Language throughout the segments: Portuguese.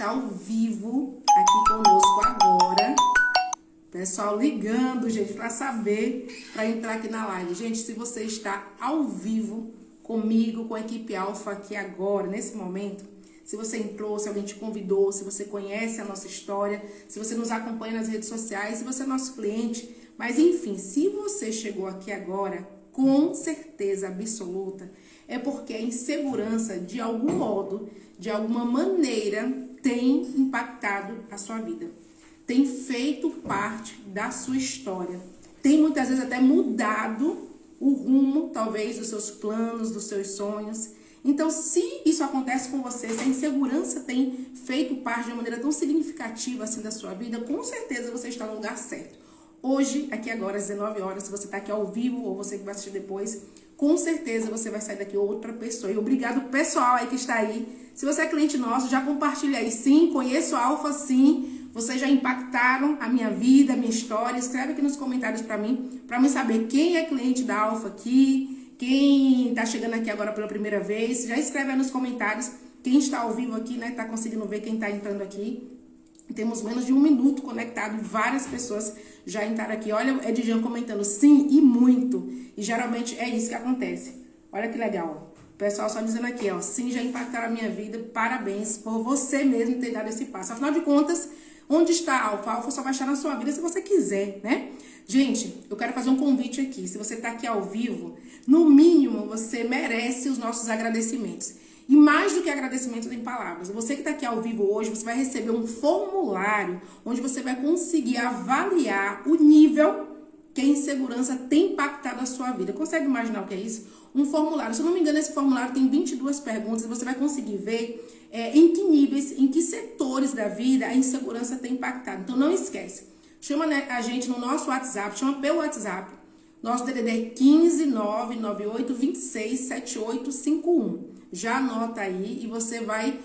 está ao vivo aqui conosco agora. Pessoal ligando, gente, para saber, para entrar aqui na live. Gente, se você está ao vivo comigo, com a equipe Alfa aqui agora, nesse momento, se você entrou, se alguém te convidou, se você conhece a nossa história, se você nos acompanha nas redes sociais, se você é nosso cliente, mas enfim, se você chegou aqui agora, com certeza absoluta, é porque a insegurança, de algum modo, de alguma maneira, tem impactado a sua vida. Tem feito parte da sua história. Tem muitas vezes até mudado o rumo, talvez, dos seus planos, dos seus sonhos. Então, se isso acontece com você, se a insegurança tem feito parte de uma maneira tão significativa assim da sua vida, com certeza você está no lugar certo. Hoje, aqui agora, às 19 horas, se você está aqui ao vivo ou você que vai assistir depois, com certeza você vai sair daqui outra pessoa. E obrigado pessoal aí que está aí. Se você é cliente nosso, já compartilha aí. Sim, conheço a Alfa, sim. Vocês já impactaram a minha vida, a minha história. Escreve aqui nos comentários para mim saber quem é cliente da Alfa aqui, quem está chegando aqui agora pela primeira vez. Já escreve aí nos comentários quem está ao vivo aqui, né? Está conseguindo ver quem está entrando aqui. Temos menos de 1 minuto conectado e várias pessoas já entraram aqui. Olha o Edjan comentando sim e muito. E geralmente é isso que acontece. Olha que legal. O pessoal só dizendo aqui, ó, sim, já impactaram a minha vida. Parabéns por você mesmo ter dado esse passo. Afinal de contas, onde está a Alfa? A Alfa só vai estar na sua vida se você quiser, né? Gente, eu quero fazer um convite aqui. Se você está aqui ao vivo, no mínimo você merece os nossos agradecimentos. E mais do que agradecimento tem palavras. Você que está aqui ao vivo hoje, você vai receber um formulário onde você vai conseguir avaliar o nível que a insegurança tem impactado a sua vida. Consegue imaginar o que é isso? Um formulário. Se eu não me engano, esse formulário tem 22 perguntas e você vai conseguir ver em que níveis, em que setores da vida a insegurança tem impactado. Então não esquece. Chama a gente no nosso WhatsApp, chama pelo WhatsApp. Nosso DDD é 15 998 26 7851. Já anota aí e você vai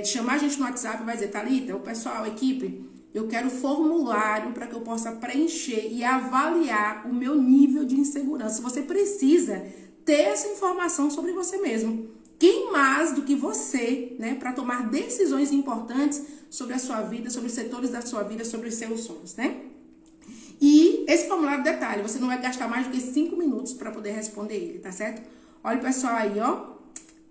chamar a gente no WhatsApp e vai dizer, Thalita, o pessoal, a equipe, eu quero formulário para que eu possa preencher e avaliar o meu nível de insegurança. Você precisa ter essa informação sobre você mesmo. Quem mais do que você, né, para tomar decisões importantes sobre a sua vida, sobre os setores da sua vida, sobre os seus sonhos, né? E esse formulário, detalhe, você não vai gastar mais do que 5 minutos para poder responder ele, tá certo? Olha o pessoal aí, ó.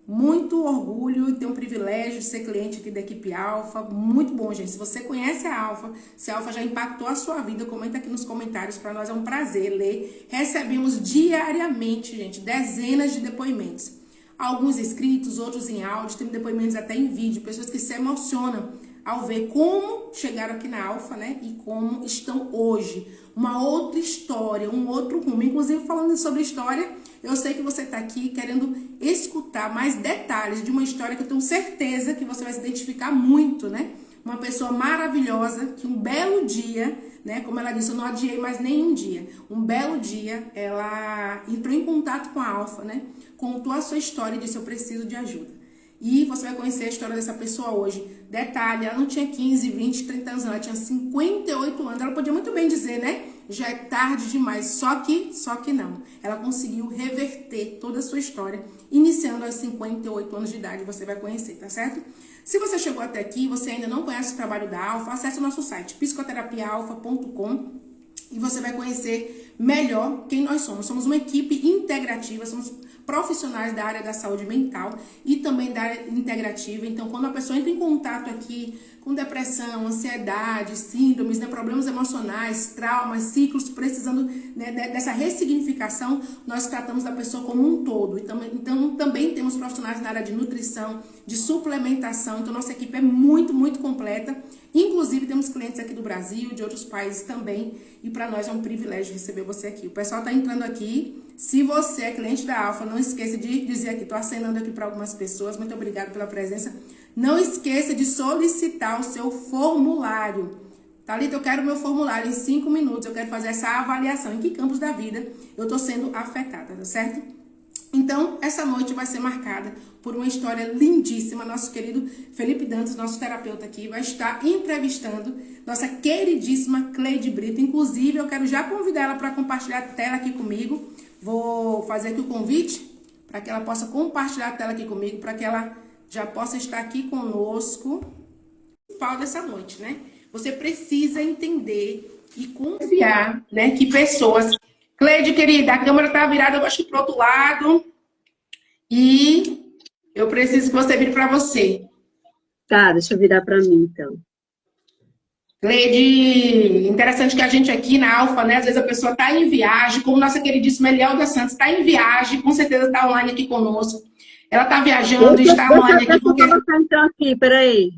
Muito orgulho e ter um privilégio de ser cliente aqui da equipe Alfa. Muito bom, gente. Se você conhece a Alfa, se a Alfa já impactou a sua vida, comenta aqui nos comentários. Para nós é um prazer ler. Recebemos diariamente, gente, dezenas de depoimentos. Alguns escritos, outros em áudio, tem depoimentos até em vídeo. Pessoas que se emocionam ao ver como chegaram aqui na Alfa, né? E como estão hoje. Uma outra história, um outro rumo. Inclusive, falando sobre história, eu sei que você está aqui querendo escutar mais detalhes de uma história que eu tenho certeza que você vai se identificar muito, né? Uma pessoa maravilhosa que um belo dia, né? Como ela disse, eu não adiei mais nenhum dia. Um belo dia, ela entrou em contato com a Alfa, né? Contou a sua história e disse, eu preciso de ajuda. E você vai conhecer a história dessa pessoa hoje. Detalhe, ela não tinha 15, 20, 30 anos, ela tinha 58 anos. Ela podia muito bem dizer, né? Já é tarde demais, só que não. Ela conseguiu reverter toda a sua história, iniciando aos 58 anos de idade, você vai conhecer, tá certo? Se você chegou até aqui, você ainda não conhece o trabalho da Alfa, acesse o nosso site, psicoterapiaalfa.com, e você vai conhecer melhor quem nós somos. Somos uma equipe integrativa, somos profissionais da área da saúde mental e também da área integrativa. Então, quando a pessoa entra em contato aqui com depressão, ansiedade, síndromes, né, problemas emocionais, traumas, ciclos, precisando, né, dessa ressignificação, nós tratamos da pessoa como um todo. Então, também temos profissionais na área de nutrição, de suplementação. Então, nossa equipe é muito, muito completa. Inclusive, temos clientes aqui do Brasil, de outros países também. E para nós é um privilégio receber você aqui. O pessoal está entrando aqui. Se você é cliente da Alfa, não esqueça de dizer aqui, estou acenando aqui para algumas pessoas. Muito obrigada pela presença. Não esqueça de solicitar o seu formulário. Thalita, eu quero o meu formulário em 5 minutos. Eu quero fazer essa avaliação. Em que campos da vida eu estou sendo afetada, tá certo? Então, essa noite vai ser marcada por uma história lindíssima. Nosso querido Felipe Dantas, nosso terapeuta aqui, vai estar entrevistando nossa queridíssima Cleide Brito. Inclusive, eu quero já convidar ela para compartilhar a tela aqui comigo. Vou fazer aqui o convite para que ela possa compartilhar a tela aqui comigo, para que ela já possa estar aqui conosco. principal dessa noite, né? Você precisa entender e confiar, né, que pessoas... Cleide, querida, a câmera tá virada, eu acho, pro outro lado. E eu preciso que você vire para você. Tá, deixa eu virar para mim, então. Cleide, interessante que a gente aqui na Alfa, né? Às vezes a pessoa está em viagem, como nossa queridíssima Elielda Santos está em viagem, com certeza está online aqui conosco. Ela está viajando, está online aqui porque... Deixa eu colocar então aqui, peraí.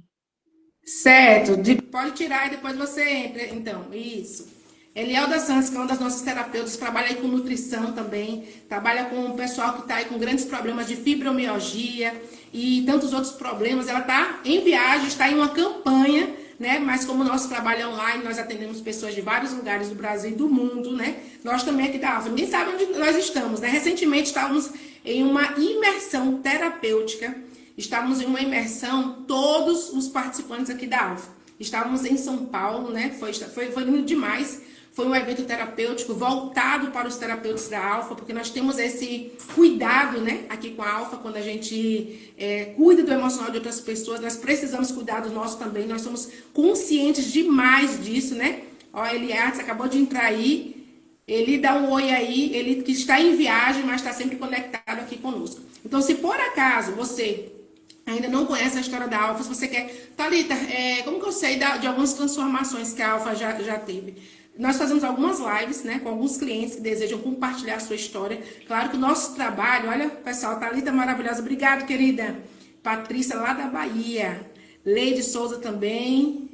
Certo, pode tirar e depois você entra. Então, isso. Elielda Santos, que é uma das nossas terapeutas, trabalha aí com nutrição também, trabalha com o pessoal que está aí com grandes problemas de fibromialgia e tantos outros problemas. Ela está em viagem, está em uma campanha, né? Mas como o nosso trabalho é online, nós atendemos pessoas de vários lugares do Brasil e do mundo, né? Nós também aqui da Alfa, ninguém sabe onde nós estamos, né? Recentemente estávamos em uma imersão terapêutica. Estávamos em uma imersão, todos os participantes aqui da Alfa. Estávamos em São Paulo, né? Foi lindo demais. Foi um evento terapêutico voltado para os terapeutas da Alfa, porque nós temos esse cuidado, né? Aqui com a Alfa, quando a gente cuida do emocional de outras pessoas, nós precisamos cuidar do nosso também. Nós somos conscientes demais disso, né? Ó, Elias acabou de entrar aí. Ele dá um oi aí, ele que está em viagem, mas está sempre conectado aqui conosco. Então, se por acaso você ainda não conhece a história da Alfa, se você quer... Thalita, como que eu sei de algumas transformações que a Alfa já teve? Nós fazemos algumas lives, né, com alguns clientes que desejam compartilhar a sua história. Claro que o nosso trabalho... Olha, pessoal, Thalita maravilhosa. Obrigada, querida. Patrícia, lá da Bahia. Leide Souza também...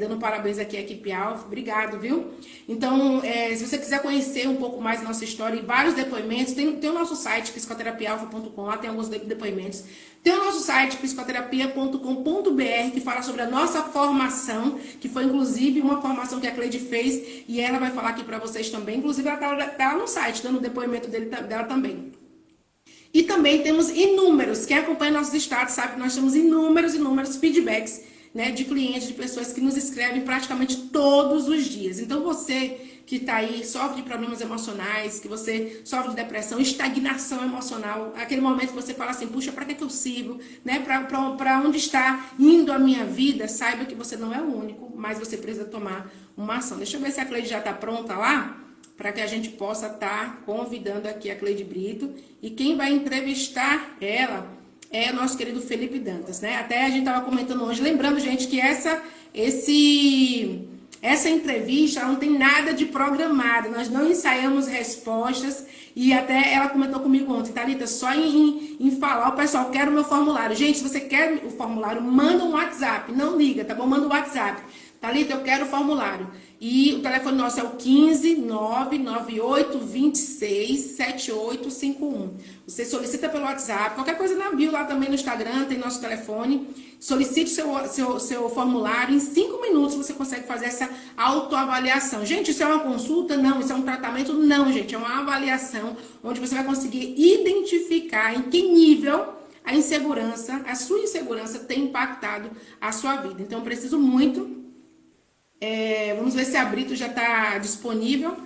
dando parabéns aqui à equipe Alfa. Obrigado, viu? Então, se você quiser conhecer um pouco mais da nossa história e vários depoimentos, tem o nosso site, psicoterapiaalfa.com, lá tem alguns depoimentos. Tem o nosso site, psicoterapia.com.br, que fala sobre a nossa formação, que foi inclusive uma formação que a Cleide fez, e ela vai falar aqui para vocês também. Inclusive, ela tá lá no site, dando o depoimento dela também. E também temos inúmeros, quem acompanha nossos estados sabe que nós temos inúmeros feedbacks, né, de clientes, de pessoas que nos escrevem praticamente todos os dias. Então, você que está aí, sofre de problemas emocionais, que você sofre de depressão, estagnação emocional, aquele momento que você fala assim, puxa, para que eu sirvo? Né? Para onde está indo a minha vida? Saiba que você não é o único, mas você precisa tomar uma ação. Deixa eu ver se a Cleide já está pronta lá, para que a gente possa estar convidando aqui a Cleide Brito. E quem vai entrevistar ela é o nosso querido Felipe Dantas, né? Até a gente estava comentando hoje, lembrando, gente, que essa entrevista não tem nada de programado, nós não ensaiamos respostas, e até ela comentou comigo ontem, Thalita, só em falar, o pessoal quer o meu formulário. Gente, se você quer o formulário, manda um WhatsApp, não liga, tá bom? Manda um WhatsApp. Thalita, eu quero o formulário. E o telefone nosso é o 15 998 26 7851. Você solicita pelo WhatsApp, qualquer coisa na bio lá também no Instagram, tem nosso telefone. Solicite seu formulário, em 5 minutos você consegue fazer essa autoavaliação. Gente, isso é uma consulta? Não. Isso é um tratamento? Não, gente. É uma avaliação onde você vai conseguir identificar em que nível a insegurança, a sua insegurança tem impactado a sua vida. Então, eu preciso muito... vamos ver se a Brito já está disponível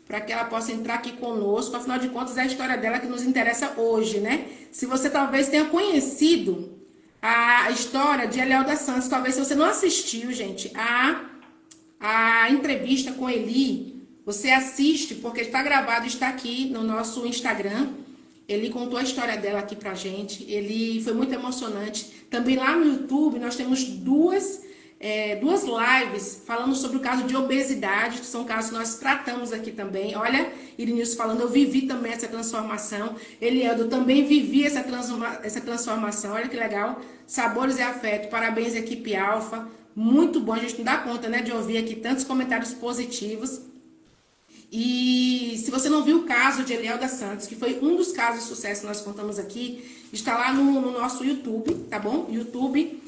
para que ela possa entrar aqui conosco. Afinal de contas, é a história dela que nos interessa hoje, né? Se você talvez tenha conhecido a história de Elielda Santos, talvez se você não assistiu, gente, a entrevista com Eli, você assiste, porque está gravado, está aqui no nosso Instagram. Ele contou a história dela aqui pra gente. Ele foi muito emocionante. Também lá no YouTube nós temos duas lives falando sobre o caso de obesidade, que são casos que nós tratamos aqui também. Olha, Irinilson falando, eu vivi também essa transformação. Elieldo, também vivi essa transformação. Olha que legal. Sabores e afeto. Parabéns, equipe Alfa. Muito bom. A gente não dá conta, né, de ouvir aqui tantos comentários positivos. E se você não viu o caso de Elielda Santos, que foi um dos casos de sucesso que nós contamos aqui, está lá no nosso YouTube, tá bom? YouTube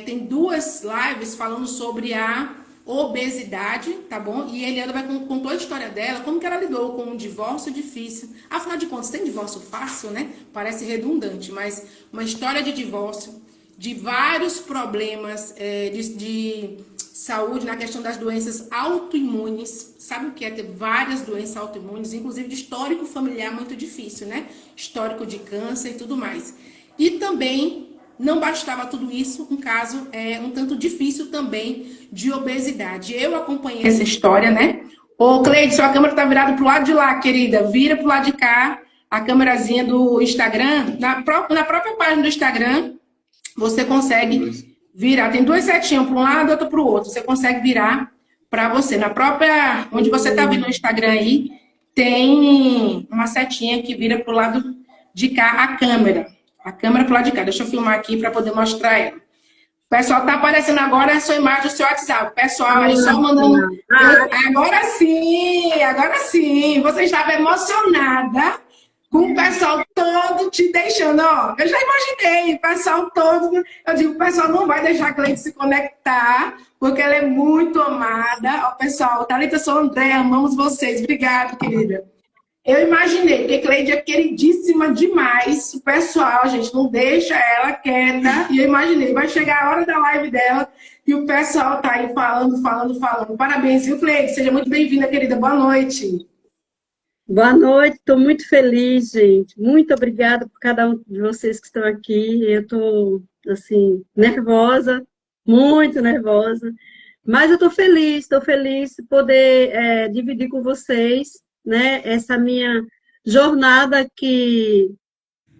tem duas lives falando sobre a obesidade, tá bom? E Elielda contou a história dela, como que ela lidou com um divórcio difícil. Afinal de contas, tem divórcio fácil, né? Parece redundante, mas uma história de divórcio, de vários problemas de saúde, na questão das doenças autoimunes. Sabe o que é ter várias doenças autoimunes, inclusive de histórico familiar muito difícil, né? Histórico de câncer e tudo mais. E também não bastava tudo isso, um caso um tanto difícil também de obesidade. Eu acompanhei essa história, né? Ô, Cleide, sua câmera tá virada pro lado de lá, querida. Vira pro lado de cá, a câmerazinha do Instagram. Na própria página do Instagram, você consegue virar. Tem duas setinhas, para um lado e outra para o outro. Você consegue virar para você. Na própria, onde você está vendo o Instagram aí, tem uma setinha que vira para o lado de cá a câmera. A câmera para o lado de cá. Deixa eu filmar aqui para poder mostrar ela. O pessoal está aparecendo agora a sua imagem do seu WhatsApp. Pessoal, aí só mandando. Agora sim. Você estava emocionada com o pessoal todo te deixando, ó. Eu já imaginei, o pessoal todo. Eu digo, o pessoal não vai deixar a Cleide se conectar, porque ela é muito amada. Ó, pessoal, Thalita, sou André, amamos vocês. Obrigada, querida. Eu imaginei, porque Cleide é queridíssima demais. O pessoal, gente, não deixa ela quieta. E eu imaginei, vai chegar a hora da live dela e o pessoal tá aí falando. Parabéns, viu, Cleide? Seja muito bem-vinda, querida. Boa noite. Boa noite, estou muito feliz, gente. Muito obrigada por cada um de vocês que estão aqui. Eu estou, assim, nervosa, muito nervosa. Mas eu estou feliz de poder dividir com vocês, né, essa minha jornada que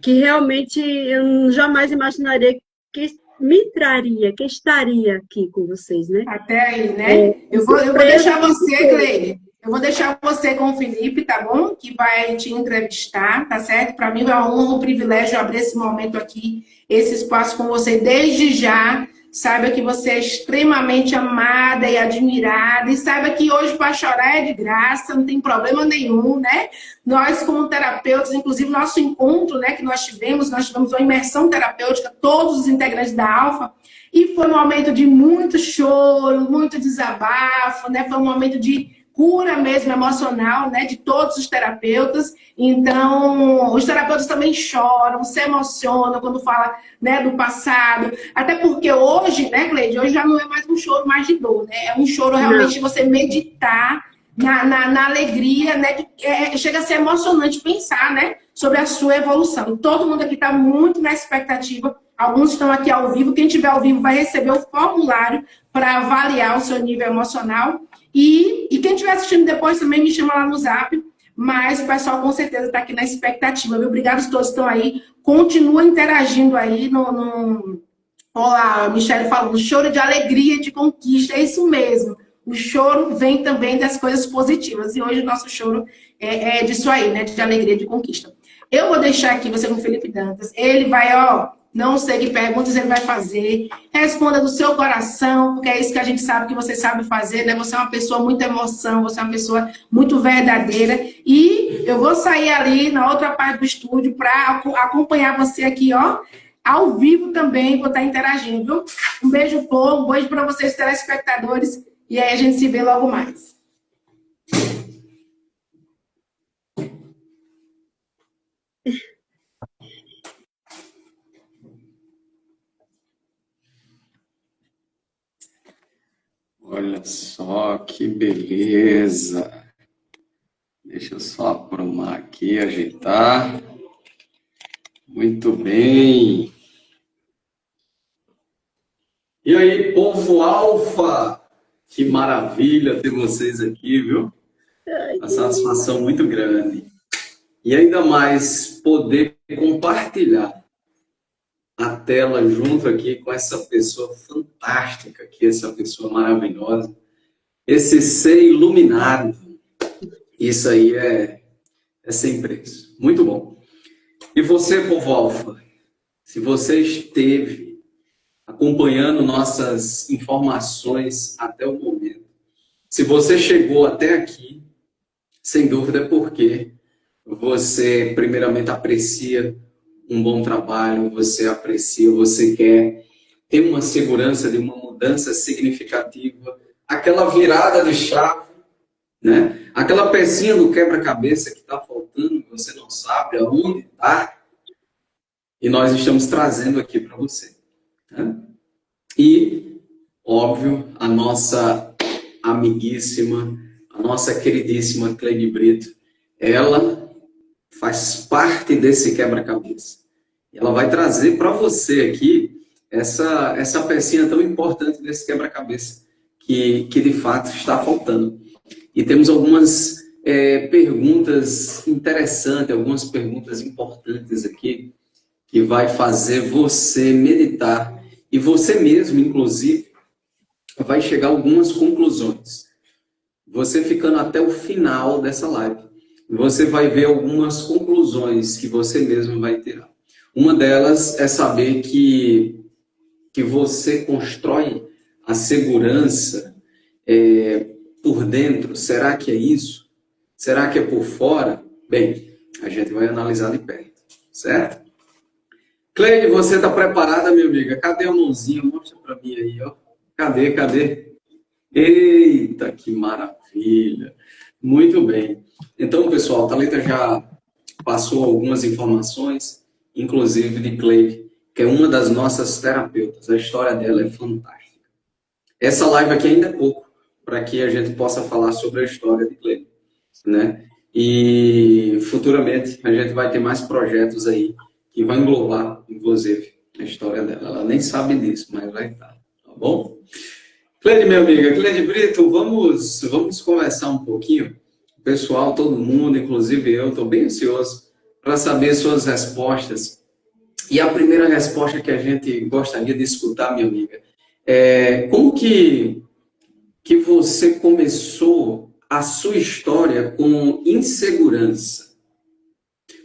realmente eu jamais imaginaria que me traria, que estaria aqui com vocês, né? Até aí, né? Eu vou deixar você, Cleide. Eu vou deixar você com o Felipe, tá bom? Que vai te entrevistar, tá certo? Para mim é uma honra, um privilégio abrir esse momento aqui, esse espaço com você. Desde já, saiba que você é extremamente amada e admirada. E saiba que hoje para chorar é de graça, não tem problema nenhum, né? Nós, como terapeutas, inclusive nosso encontro, né, que nós tivemos uma imersão terapêutica, todos os integrantes da Alfa, e foi um momento de muito choro, muito desabafo, né? Foi um momento de cura mesmo emocional, né, de todos os terapeutas. Então, os terapeutas também choram, se emocionam quando fala, né, do passado. Até porque hoje, né, Cleide, hoje já não é mais um choro mais de dor, né? É um choro realmente de você meditar na alegria, né? Chega a ser emocionante pensar, né, sobre a sua evolução. Todo mundo aqui está muito na expectativa. Alguns estão aqui ao vivo. Quem estiver ao vivo vai receber o formulário para avaliar o seu nível emocional. E quem estiver assistindo depois também me chama lá no Zap. Mas o pessoal com certeza está aqui na expectativa, viu? Obrigada a todos que estão aí. Continua interagindo aí Olá, a Michelle falando, choro de alegria, de conquista. É isso mesmo. O choro vem também das coisas positivas. E hoje o nosso choro é disso aí, né? De alegria, de conquista. Eu vou deixar aqui você com o Felipe Dantas. Ele vai, não sei que perguntas ele vai fazer. Responda do seu coração, porque é isso que a gente sabe que você sabe fazer, né? Você é uma pessoa muito emoção, você é uma pessoa muito verdadeira. E eu vou sair ali na outra parte do estúdio para acompanhar você aqui, ao vivo também, vou estar interagindo. Um beijo, povo, um beijo para vocês, telespectadores. E aí a gente se vê logo mais. Olha só que beleza. Deixa eu só aprumar aqui, ajeitar. Muito bem. E aí, povo Alfa? Que maravilha ter vocês aqui, viu? Uma satisfação muito grande. E ainda mais poder compartilhar a tela junto aqui com essa pessoa fantástica aqui, essa pessoa maravilhosa, esse ser iluminado. Isso aí é sem preço. Muito bom. E você, povo Alfa, se você esteve acompanhando nossas informações até o momento, se você chegou até aqui, sem dúvida é porque você primeiramente aprecia um bom trabalho, você aprecia, você quer ter uma segurança de uma mudança significativa, aquela virada de chave, né? Aquela pecinha do quebra-cabeça que está faltando, você não sabe aonde está, e nós estamos trazendo aqui para você. Né? E, óbvio, a nossa amiguíssima, a nossa queridíssima Cleide Brito, ela faz parte desse quebra-cabeça. Ela vai trazer para você aqui essa pecinha tão importante desse quebra-cabeça que de fato está faltando. E temos algumas perguntas interessantes, algumas perguntas importantes aqui que vai fazer você meditar e você mesmo, inclusive, vai chegar a algumas conclusões. Você ficando até o final dessa live, você vai ver algumas conclusões que você mesmo vai tirar. Uma delas é saber que você constrói a segurança por dentro. Será que é isso? Será que é por fora? Bem, a gente vai analisar de perto, certo? Cleide, você está preparada, minha amiga? Cadê a mãozinha? Mostra para mim aí, ó. Cadê? Eita, que maravilha! Muito bem. Então, pessoal, a Thalita já passou algumas informações, inclusive de Cleide, que é uma das nossas terapeutas. A história dela é fantástica. Essa live aqui ainda é pouco para que a gente possa falar sobre a história de Cleide, né? E futuramente a gente vai ter mais projetos aí que vai englobar, inclusive, a história dela. Ela nem sabe disso, mas vai estar, tá bom? Cleide, minha amiga, Cleide Brito, vamos conversar um pouquinho. O pessoal, todo mundo, inclusive eu, estou bem ansioso para saber suas respostas. E a primeira resposta que a gente gostaria de escutar, minha amiga, é como que você começou a sua história com insegurança?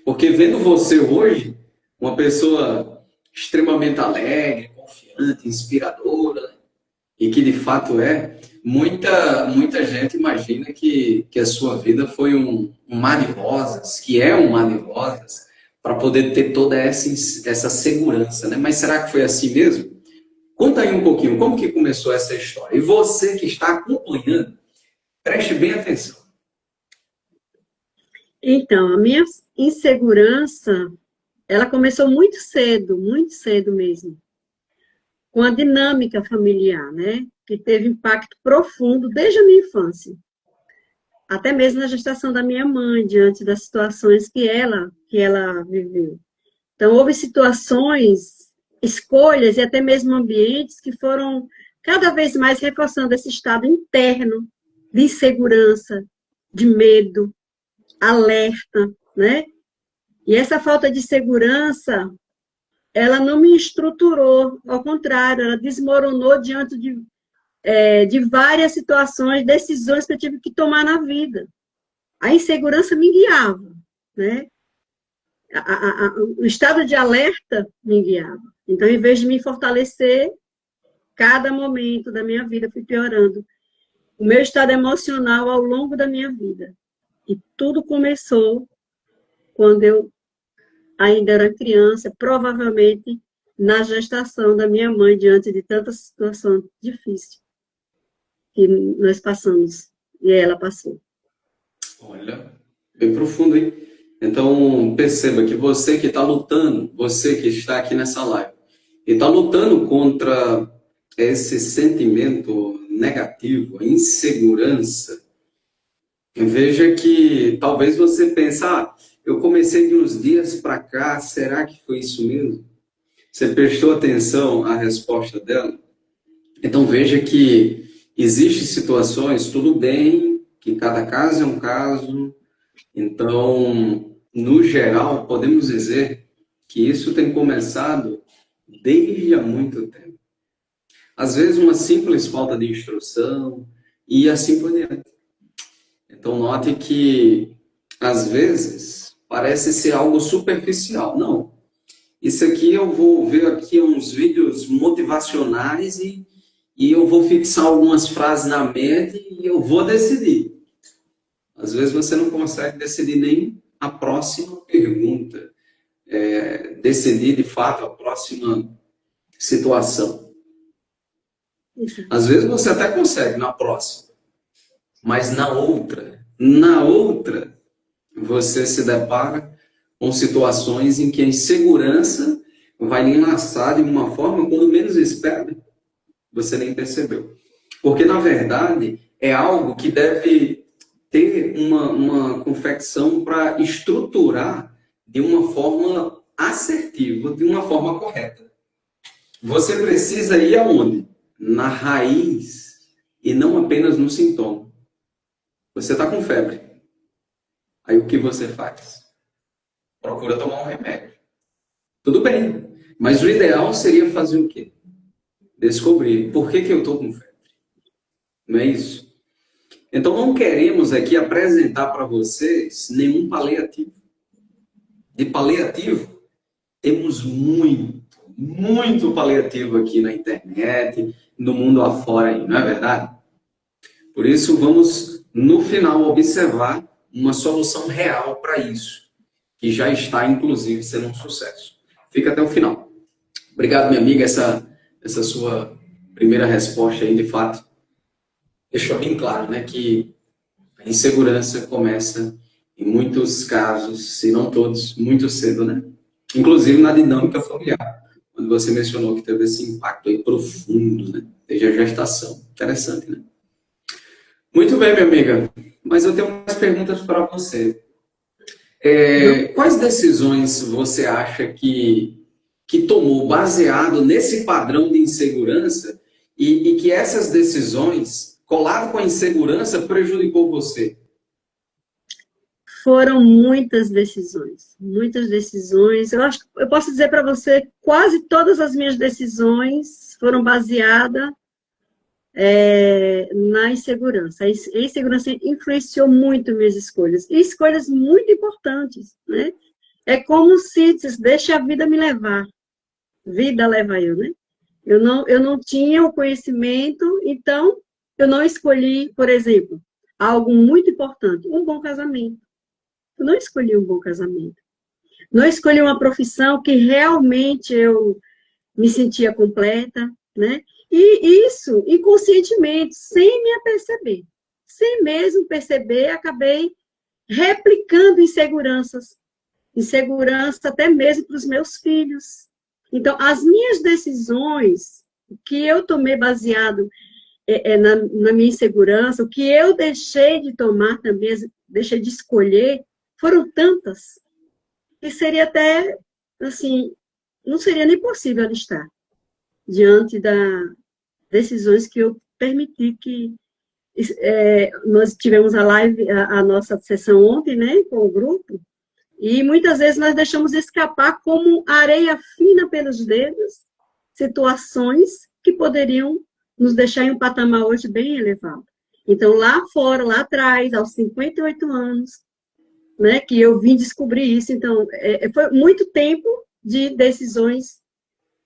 Porque vendo você hoje, uma pessoa extremamente alegre, confiante, inspiradora, e que de fato muita gente imagina que a sua vida foi um mar de rosas, que é um mar de rosas, para poder ter toda essa segurança, né? Mas será que foi assim mesmo? Conta aí um pouquinho, como que começou essa história? E você que está acompanhando, preste bem atenção. Então, a minha insegurança, ela começou muito cedo mesmo, com a dinâmica familiar, né? Que teve impacto profundo desde a minha infância. Até mesmo na gestação da minha mãe, diante das situações que ela viveu. Então, houve situações, escolhas e até mesmo ambientes que foram cada vez mais reforçando esse estado interno de insegurança, de medo, alerta, né? E essa falta de segurança, ela não me estruturou, ao contrário, ela desmoronou diante de várias situações, decisões que eu tive que tomar na vida. A insegurança me guiava, né? O estado de alerta me guiava. Então, em vez de me fortalecer, cada momento da minha vida fui piorando o meu estado emocional ao longo da minha vida. E tudo começou quando eu ainda era criança, provavelmente na gestação da minha mãe, diante de tanta situação difícil que nós passamos, e ela passou. Olha, bem profundo, hein? Então, perceba que você que está lutando, você que está aqui nessa live, e está lutando contra esse sentimento negativo, a insegurança, veja que talvez você pense, eu comecei de uns dias para cá, será que foi isso mesmo? Você prestou atenção à resposta dela? Então veja que existem situações, tudo bem, que cada caso é um caso. Então, no geral, podemos dizer que isso tem começado desde há muito tempo. Às vezes uma simples falta de instrução e assim por diante. Então note que, às vezes, parece ser algo superficial. Não. Isso aqui eu vou ver aqui uns vídeos motivacionais e eu vou fixar algumas frases na mente e eu vou decidir. Às vezes você não consegue decidir nem a próxima pergunta. Decidir, de fato, a próxima situação. Às vezes você até consegue na próxima. Mas na outra, você se depara com situações em que a insegurança vai lhe enlaçar de uma forma quando menos espera, você nem percebeu. Porque, na verdade, é algo que deve ter uma confecção para estruturar de uma forma assertivo de uma forma correta. Você precisa ir aonde? Na raiz e não apenas no sintoma. Você está com febre. Aí o que você faz? Procura tomar um remédio. Tudo bem, mas o ideal seria fazer o quê? Descobrir por que eu estou com febre. Não é isso? Então não queremos aqui apresentar para vocês nenhum paliativo. De paliativo, temos muito paliativo aqui na internet, no mundo afora aí, não é verdade? Por isso vamos, no final, observar uma solução real para isso, que já está, inclusive, sendo um sucesso. Fica até o final. Obrigado, minha amiga, essa sua primeira resposta aí, de fato, deixou bem claro, né, que a insegurança começa, em muitos casos, se não todos, muito cedo, né? Inclusive na dinâmica familiar, quando você mencionou que teve esse impacto aí profundo, né? Desde a gestação. Interessante, né? Muito bem, minha amiga. Mas eu tenho umas perguntas para você. Quais decisões você acha que tomou baseado nesse padrão de insegurança e que essas decisões, colado com a insegurança, prejudicou você? Foram muitas decisões, muitas decisões. Eu posso dizer para você, quase todas as minhas decisões foram baseadas na insegurança. A insegurança influenciou muito minhas escolhas, e escolhas muito importantes, né? É como se deixa a vida me levar, vida leva eu, né? Eu não tinha o conhecimento, então eu não escolhi, por exemplo, algo muito importante, um bom casamento. Eu não escolhi um bom casamento. Não escolhi uma profissão que realmente eu me sentia completa, né? E isso, inconscientemente, sem me aperceber. Sem mesmo perceber, acabei replicando inseguranças. Insegurança até mesmo para os meus filhos. Então, as minhas decisões, que eu tomei baseado na minha insegurança, o que eu deixei de tomar também, deixei de escolher, foram tantas, que seria até, assim, não seria nem possível listar, diante das decisões que eu permiti que... nós tivemos a live, a nossa sessão ontem, né, com o grupo, e muitas vezes nós deixamos escapar como areia fina pelos dedos, situações que poderiam nos deixar em um patamar hoje bem elevado. Então, lá fora, lá atrás, aos 58 anos, né, que eu vim descobrir isso. Então, foi muito tempo de decisões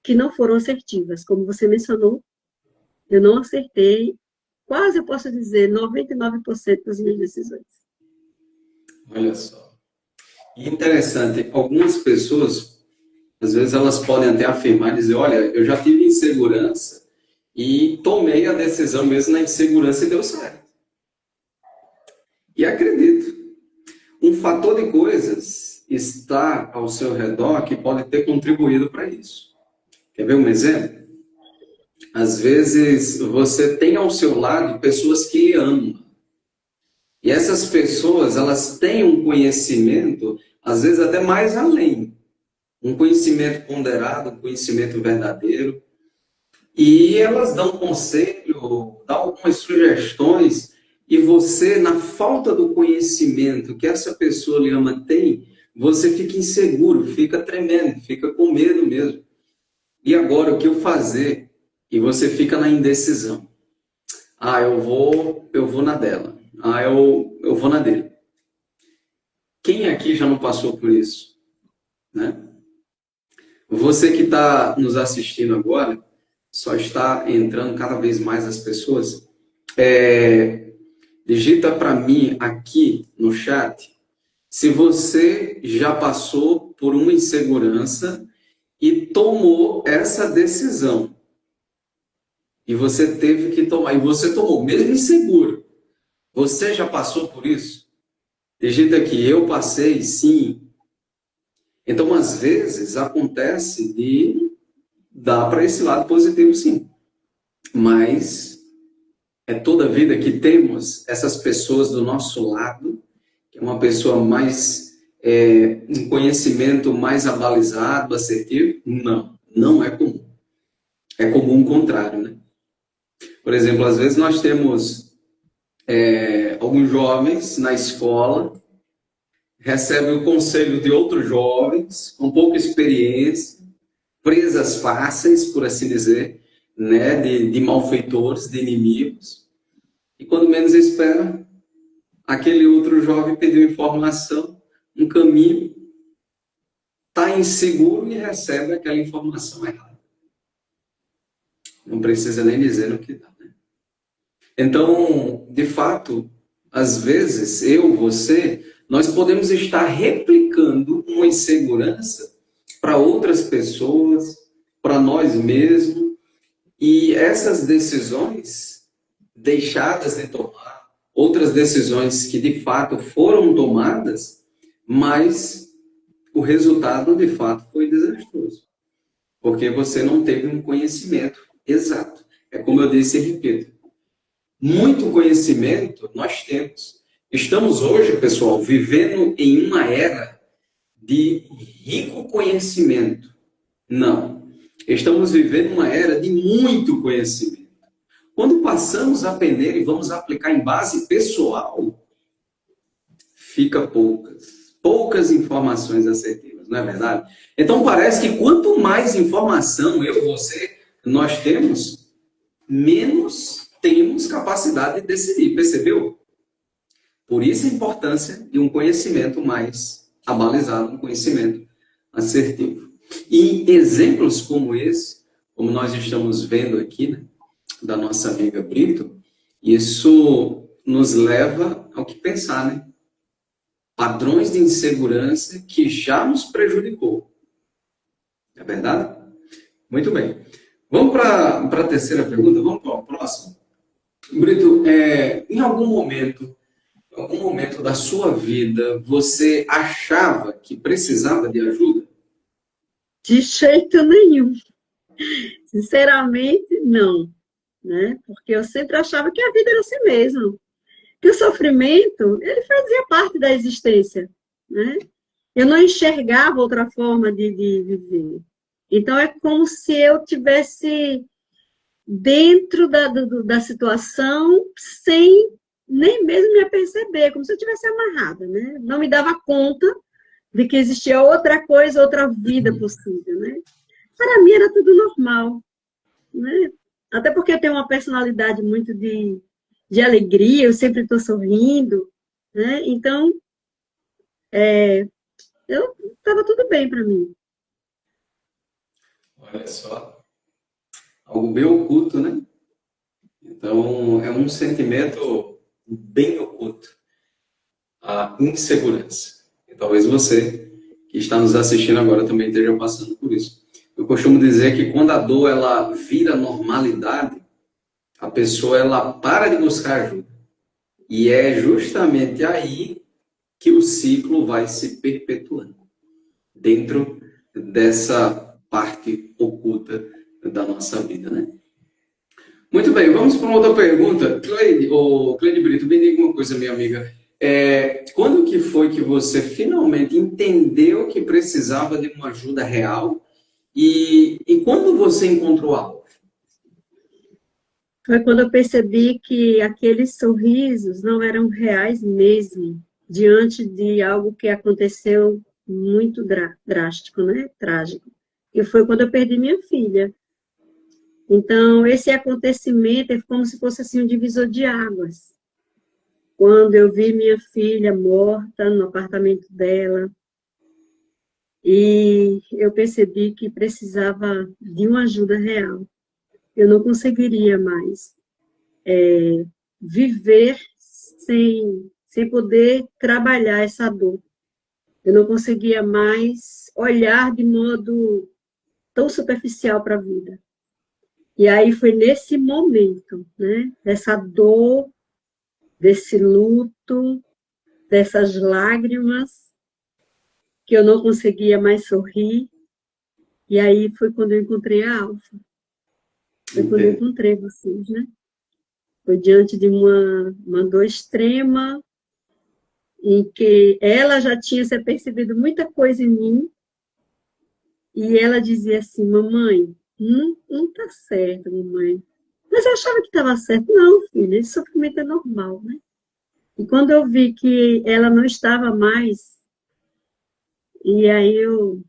que não foram assertivas. Como você mencionou, eu não acertei, quase eu posso dizer, 99% das minhas decisões. Olha só. E interessante, algumas pessoas, às vezes elas podem até afirmar e dizer, olha, eu já tive insegurança e tomei a decisão mesmo na insegurança e deu certo. E acredito. Um fator de coisas está ao seu redor que pode ter contribuído para isso. Quer ver um exemplo? Às vezes você tem ao seu lado pessoas que lhe amam. E essas pessoas, elas têm um conhecimento, às vezes até mais além. Um conhecimento ponderado, um conhecimento verdadeiro. E elas dão conselho, dão algumas sugestões. E você, na falta do conhecimento que essa pessoa lhe ama tem, você fica inseguro, fica tremendo, fica com medo mesmo. E agora, o que eu fazer? E você fica na indecisão. Ah, eu vou na dela. Ah, eu vou na dele. Quem aqui já não passou por isso? Né? Você que está nos assistindo agora, só está entrando cada vez mais as pessoas. Digita para mim aqui no chat se você já passou por uma insegurança e tomou essa decisão. E você teve que tomar. E você tomou, mesmo inseguro. Você já passou por isso? Digita aqui, eu passei, sim. Então, às vezes, acontece de dar para esse lado positivo, sim. Mas é toda a vida que temos essas pessoas do nosso lado, que é uma pessoa mais um conhecimento mais abalizado, assertivo? Não, não é comum. É comum o contrário, né? Por exemplo, às vezes nós temos alguns jovens na escola, recebem o conselho de outros jovens com pouca experiência, presas fáceis, por assim dizer, né, de malfeitores, de inimigos. E quando menos espera, aquele outro jovem pediu informação, um caminho, está inseguro e recebe aquela informação errada. Não precisa nem dizer no que dá, né? Então, de fato, às vezes, eu, você, nós podemos estar replicando uma insegurança para outras pessoas, para nós mesmos, e essas decisões deixadas de tomar, outras decisões que de fato foram tomadas, mas o resultado de fato foi desastroso, porque você não teve um conhecimento exato. É como eu disse e repito, muito conhecimento nós temos. Estamos hoje, pessoal, vivendo em uma era de rico conhecimento. Não. Estamos vivendo uma era de muito conhecimento. Quando passamos a aprender e vamos aplicar em base pessoal, fica poucas informações assertivas, não é verdade? Então parece que quanto mais informação eu, você, nós temos, menos temos capacidade de decidir, percebeu? Por isso a importância de um conhecimento mais abalizado, um conhecimento assertivo. E exemplos como esse, como nós estamos vendo aqui, né, da nossa amiga Brito, isso nos leva ao que pensar, né? Padrões de insegurança que já nos prejudicou. É verdade? Muito bem. Vamos para a terceira pergunta? Vamos para o próximo? Brito, em algum momento da sua vida, você achava que precisava de ajuda? De jeito nenhum. Sinceramente, não. Né? Porque eu sempre achava que a vida era assim mesmo. Que o sofrimento, ele fazia parte da existência. Né? Eu não enxergava outra forma de viver. Então, é como se eu tivesse dentro da situação sem nem mesmo me aperceber, como se eu tivesse amarrada, né? Não me dava conta de que existia outra coisa, outra vida possível, né? Para mim era tudo normal, né? Até porque eu tenho uma personalidade muito de alegria, eu sempre estou sorrindo, né? Então, estava tudo bem para mim. Olha só, algo bem oculto, né? Então, é um sentimento bem oculto, a insegurança. E talvez você, que está nos assistindo agora, também esteja passando por isso. Eu costumo dizer que quando a dor ela vira normalidade, a pessoa ela para de buscar ajuda. E é justamente aí que o ciclo vai se perpetuando, dentro dessa parte oculta da nossa vida, né? Muito bem, vamos para uma outra pergunta. Cleide Brito, me diga uma coisa, minha amiga. Quando que foi que você finalmente entendeu que precisava de uma ajuda real? E quando você encontrou algo? Foi quando eu percebi que aqueles sorrisos não eram reais mesmo, diante de algo que aconteceu muito drástico, né? Trágico. E foi quando eu perdi minha filha. Então, esse acontecimento é como se fosse assim um divisor de águas. Quando eu vi minha filha morta no apartamento dela, e eu percebi que precisava de uma ajuda real. Eu não conseguiria mais viver sem poder trabalhar essa dor. Eu não conseguia mais olhar de modo tão superficial para a vida. E aí foi nesse momento, né, dessa dor, desse luto, dessas lágrimas, que eu não conseguia mais sorrir. E aí foi quando eu encontrei a Alfa. Foi quando eu encontrei vocês, né? Foi diante de uma dor extrema em que ela já tinha se percebido muita coisa em mim, e ela dizia assim, mamãe, não tá certo, mamãe. Mas eu achava que estava certo. Não, filha, esse sofrimento é normal, né? E quando eu vi que ela não estava mais, e aí eu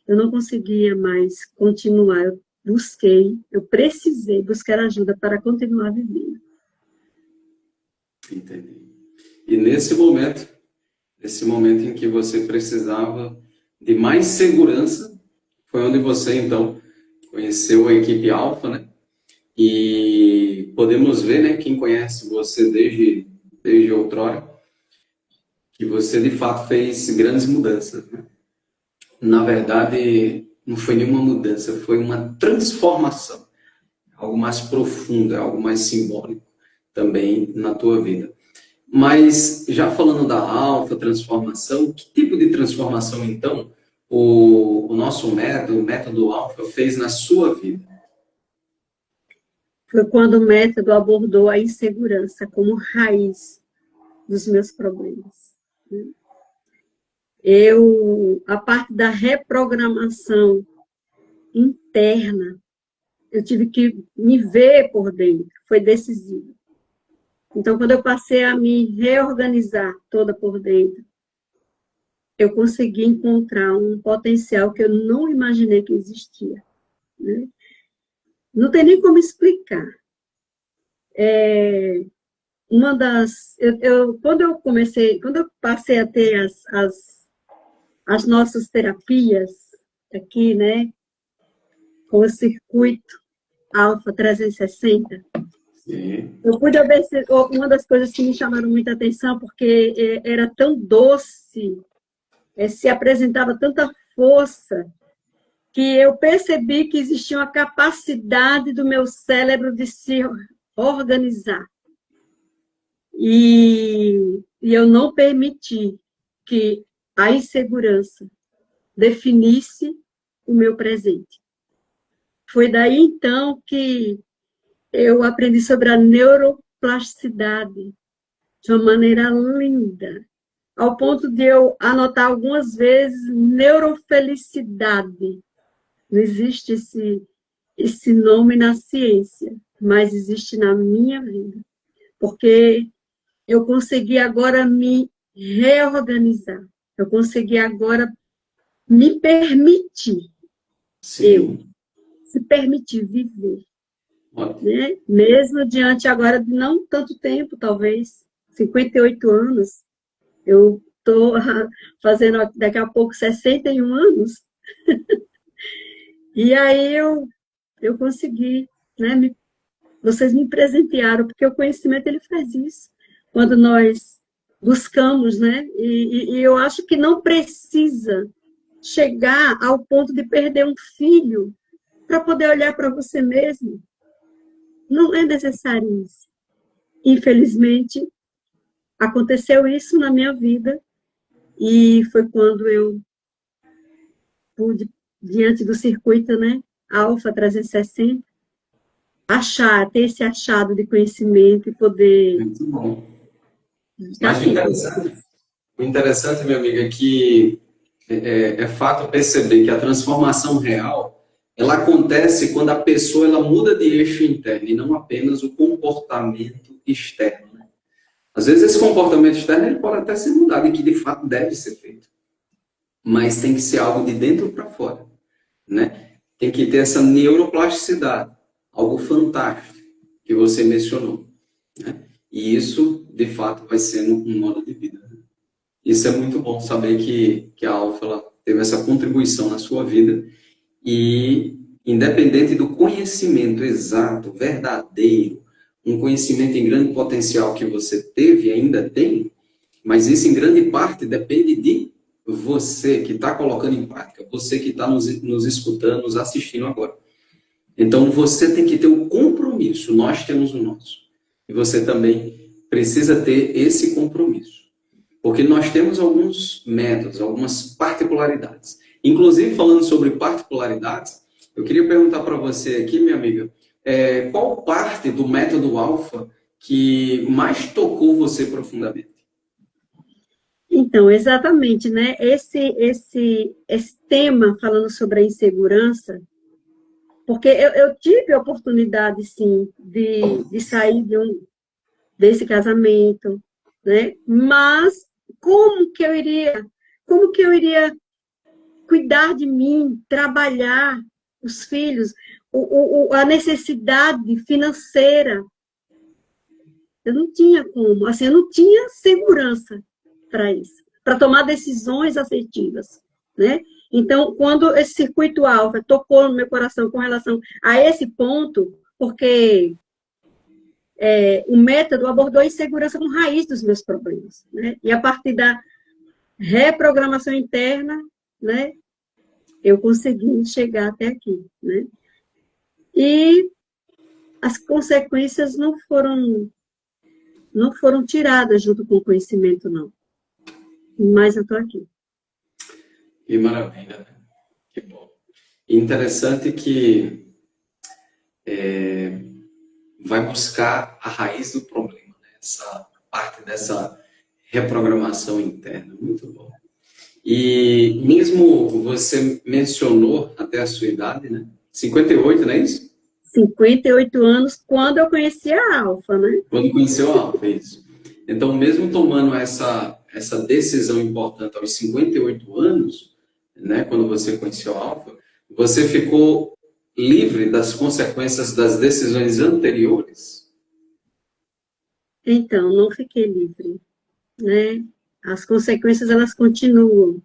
não conseguia mais continuar, eu precisei buscar ajuda para continuar vivendo. Entendi. E nesse momento em que você precisava de mais segurança, foi onde você, então, conheceu a equipe Alfa, né? E podemos ver, né, quem conhece você desde outrora, que você, de fato, fez grandes mudanças, né? Na verdade, não foi nenhuma mudança, foi uma transformação. Algo mais profundo, algo mais simbólico também na tua vida. Mas, já falando da alfa transformação, que tipo de transformação, então, o nosso método, o método alfa, fez na sua vida? Foi quando o método abordou a insegurança como raiz dos meus problemas. A parte da reprogramação interna, eu tive que me ver por dentro, foi decisivo. Então, quando eu passei a me reorganizar toda por dentro, eu consegui encontrar um potencial que eu não imaginei que existia, né? Não tem nem como explicar. Quando eu passei a ter as nossas terapias aqui, né, com o circuito Alfa 360, Sim. eu pude ver uma das coisas que me chamaram muita atenção, porque era tão doce, se apresentava tanta força, que eu percebi que existia uma capacidade do meu cérebro de se organizar. E eu não permiti que a insegurança definisse o meu presente. Foi daí, então, que eu aprendi sobre a neuroplasticidade de uma maneira linda, ao ponto de eu anotar algumas vezes neurofelicidade. Não existe esse nome na ciência, mas existe na minha vida. Porque eu consegui agora me reorganizar. Eu consegui agora me permitir. Sim. Se permitir viver. Ótimo. Né? Mesmo diante agora de não tanto tempo, talvez, 58 anos, eu estou fazendo daqui a pouco 61 anos, e aí eu consegui, né? Vocês me presentearam, porque o conhecimento ele faz isso. Quando nós buscamos, né? E eu acho que não precisa chegar ao ponto de perder um filho para poder olhar para você mesmo. Não é necessário isso. Infelizmente, aconteceu isso na minha vida e foi quando eu pude, diante do circuito, né, Alfa 360, ter esse achado de conhecimento e poder... Muito bom. Tá Mas aqui. o interessante, minha amiga, é que é fato perceber que a transformação real ela acontece quando a pessoa ela muda de eixo interno e não apenas o comportamento externo. Né? Às vezes esse comportamento externo ele pode até ser mudado e que de fato deve ser feito, mas tem que ser algo de dentro para fora, né? Tem que ter essa neuroplasticidade, algo fantástico que você mencionou, né? E isso de fato vai ser um modo de vida. Né? Isso é muito bom saber que a Alfa ela teve essa contribuição na sua vida. E, independente do conhecimento exato, verdadeiro, um conhecimento em grande potencial que você teve e ainda tem, mas isso em grande parte depende de você que está colocando em prática, você que está nos escutando, nos assistindo agora. Então, você tem que ter o compromisso, nós temos o nosso. E você também precisa ter esse compromisso. Porque nós temos alguns métodos, algumas particularidades. Inclusive, falando sobre particularidades, eu queria perguntar para você aqui, minha amiga, qual parte do método Alfa que mais tocou você profundamente? Então, exatamente, né? Esse tema falando sobre a insegurança, porque eu tive a oportunidade, sim, de sair desse casamento, né? Mas como que eu iria cuidar de mim, trabalhar os filhos, a necessidade financeira? Eu não tinha como, assim, eu não tinha segurança para isso, para tomar decisões assertivas, né? Então, quando esse circuito alfa tocou no meu coração com relação a esse ponto, porque o método abordou a insegurança como raiz dos meus problemas, né? E a partir da reprogramação interna, né, eu consegui chegar até aqui, né? E as consequências não foram tiradas junto com o conhecimento, não. Mas eu estou aqui. Que maravilha, né? Que bom. Interessante que vai buscar a raiz do problema, né? Essa parte dessa reprogramação interna. Muito bom. E mesmo você mencionou até a sua idade, né? 58, não é isso? 58 anos, quando eu conheci a Alfa, né? Quando conheceu a Alfa, é isso. Então, mesmo tomando essa decisão importante aos 58 anos, né, quando você conheceu a Alfa, você ficou livre das consequências das decisões anteriores? Então, não fiquei livre, né? As consequências, elas continuam.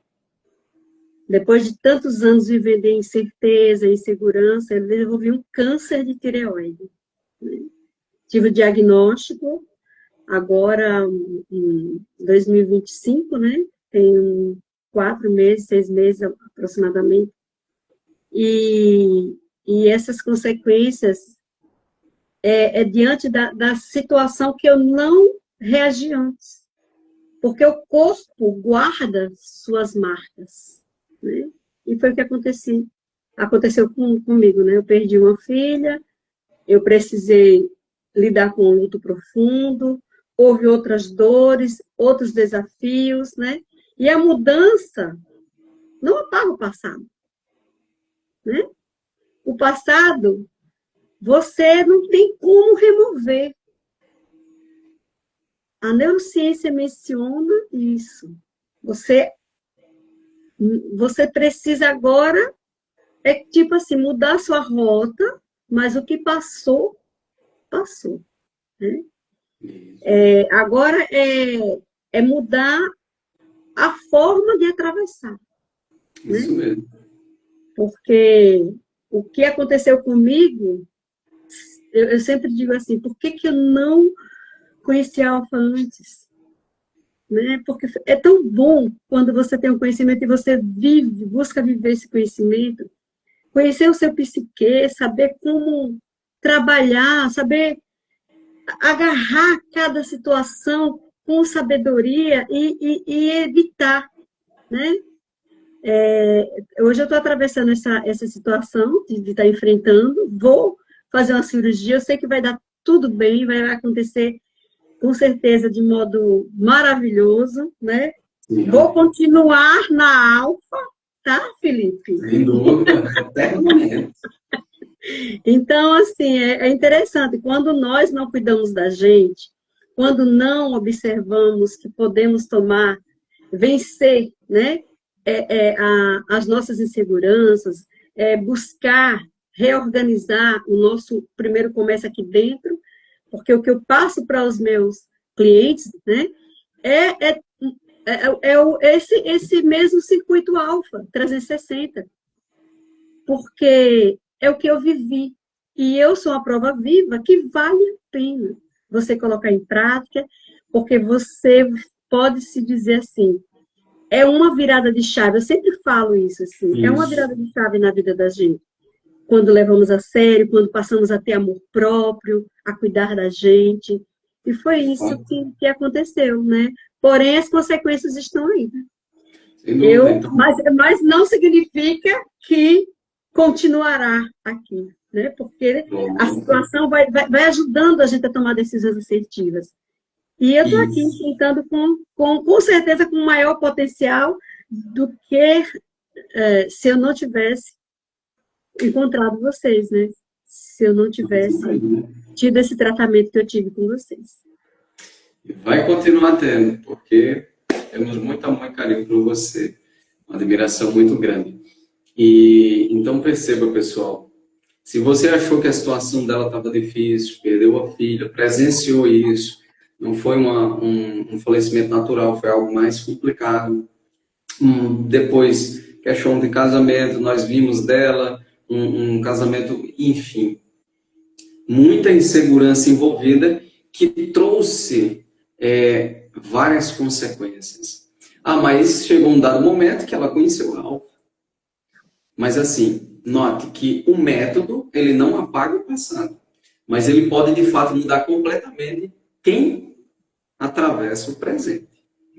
Depois de tantos anos vivendo em incerteza, insegurança, eu desenvolvi um câncer de tireoide, né? Tive o diagnóstico agora, em 2025, né? Tem 4 meses, 6 meses aproximadamente. E essas consequências diante da situação que eu não reagi antes. Porque o corpo guarda suas marcas, né? E foi o que aconteceu comigo, né? Eu perdi uma filha, eu precisei lidar com um luto profundo, houve outras dores, outros desafios, né? E a mudança não apaga o passado, né? O passado, você não tem como remover. A neurociência menciona isso. Você precisa agora, tipo assim, mudar sua rota, mas o que passou, passou. Né? Agora é mudar a forma de atravessar. Isso né? mesmo. Porque o que aconteceu comigo, eu sempre digo assim, por que eu não conheci a Alfa antes? Né? Porque é tão bom quando você tem um conhecimento e você busca viver esse conhecimento, conhecer o seu psique, saber como trabalhar, saber agarrar cada situação com sabedoria e evitar, né? Hoje eu estou atravessando essa situação de estar enfrentando, vou fazer uma cirurgia, eu sei que vai dar tudo bem, vai acontecer com certeza de modo maravilhoso, né? Sim, Vou continuar na Alfa, tá, Felipe? sem dúvida, até o momento. Então, assim, é interessante, quando nós não cuidamos da gente, quando não observamos que podemos vencer, né, as nossas inseguranças, buscar reorganizar o nosso, primeiro começa aqui dentro, porque o que eu passo para os meus clientes, né, esse mesmo circuito alfa, 360, porque é o que eu vivi. E eu sou uma prova viva que vale a pena você colocar em prática, porque você pode se dizer assim, é uma virada de chave. Eu sempre falo isso, assim, Isso. É uma virada de chave na vida da gente. Quando levamos a sério, quando passamos a ter amor próprio, a cuidar da gente. E foi isso que aconteceu, né? Porém, as consequências estão aí. Então... Mas não significa que continuará aqui, né? Porque a situação vai ajudando a gente a tomar decisões assertivas. E eu estou aqui Isso. tentando com certeza com maior potencial do que se eu não tivesse encontrado vocês, né? Se eu não tivesse tido esse tratamento que eu tive com vocês. E vai continuar tendo, porque temos muito amor e carinho por você. Uma admiração muito grande. E então perceba, pessoal, se você achou que a situação dela estava difícil, perdeu a filha, presenciou isso, não foi um falecimento natural, foi algo mais complicado. Depois, questão de casamento, nós vimos dela um casamento, enfim, muita insegurança envolvida que trouxe várias consequências. Ah, mas chegou um dado momento que ela conheceu o Alfa. Mas assim, note que o método, ele não apaga o passado, mas ele pode de fato mudar completamente quem atravessa o presente.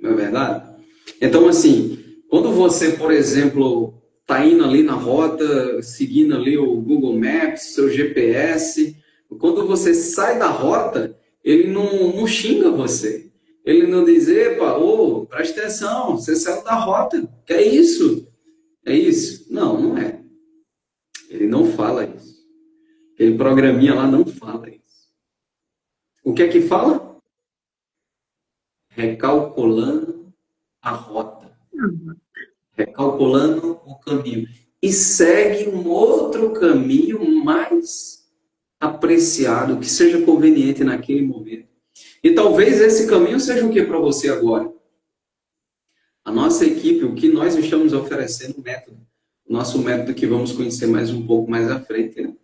Não é verdade? Então, assim, quando você, por exemplo, está indo ali na rota, seguindo ali o Google Maps, seu GPS, quando você sai da rota, ele não xinga você. Ele não diz, epa, ô, presta atenção, você saiu da rota, que é isso? É isso? Não, não é. Ele não fala isso. Aquele programinha lá não fala isso. O que é que fala? Recalculando a rota. Recalculando o caminho. E segue um outro caminho mais apreciado, que seja conveniente naquele momento. E talvez esse caminho seja o que para você agora? A nossa equipe, o que nós estamos oferecendo, o método. O nosso método que vamos conhecer mais um pouco mais à frente. Né?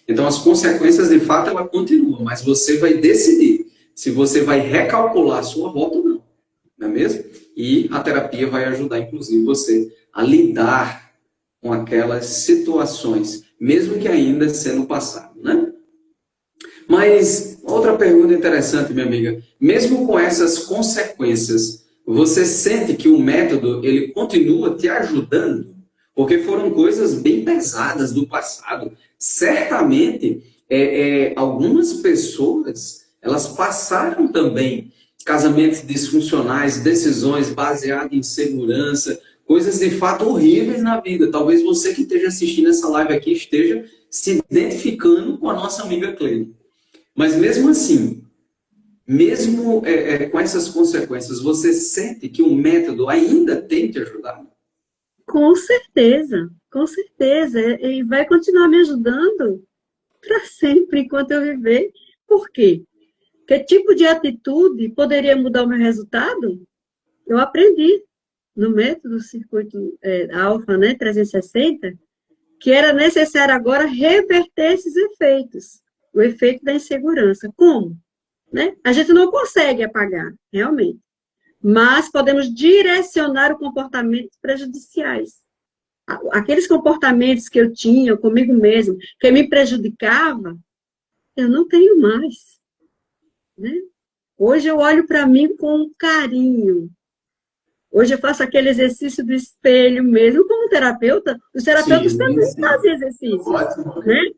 Então, as consequências, de fato, ela continua, mas você vai decidir se você vai recalcular a sua rota ou não. Não é mesmo? E a terapia vai ajudar, inclusive, você a lidar com aquelas situações, mesmo que ainda sendo passado, né? Mas, outra pergunta interessante, minha amiga. Mesmo com essas consequências, você sente que o método, ele continua te ajudando? Porque foram coisas bem pesadas do passado. Certamente, algumas pessoas, elas passaram também casamentos disfuncionais, decisões baseadas em insegurança, coisas de fato horríveis na vida. Talvez você que esteja assistindo essa live aqui esteja se identificando com a nossa amiga Cleide. Mas mesmo assim, mesmo com essas consequências, você sente que o método ainda tem te ajudado? Com certeza, com certeza. E vai continuar me ajudando para sempre, enquanto eu viver. Por quê? Que tipo de atitude poderia mudar o meu resultado? Eu aprendi no método circuito alfa, né, 360, que era necessário agora reverter esses efeitos. O efeito da insegurança. Como? Né? A gente não consegue apagar, realmente. Mas podemos direcionar o comportamentos prejudiciais. Aqueles comportamentos que eu tinha comigo mesmo, que me prejudicava, eu não tenho mais. Né? Hoje eu olho para mim com carinho. Hoje eu faço aquele exercício do espelho mesmo como terapeuta. Os terapeutas também fazem exercícios. Né?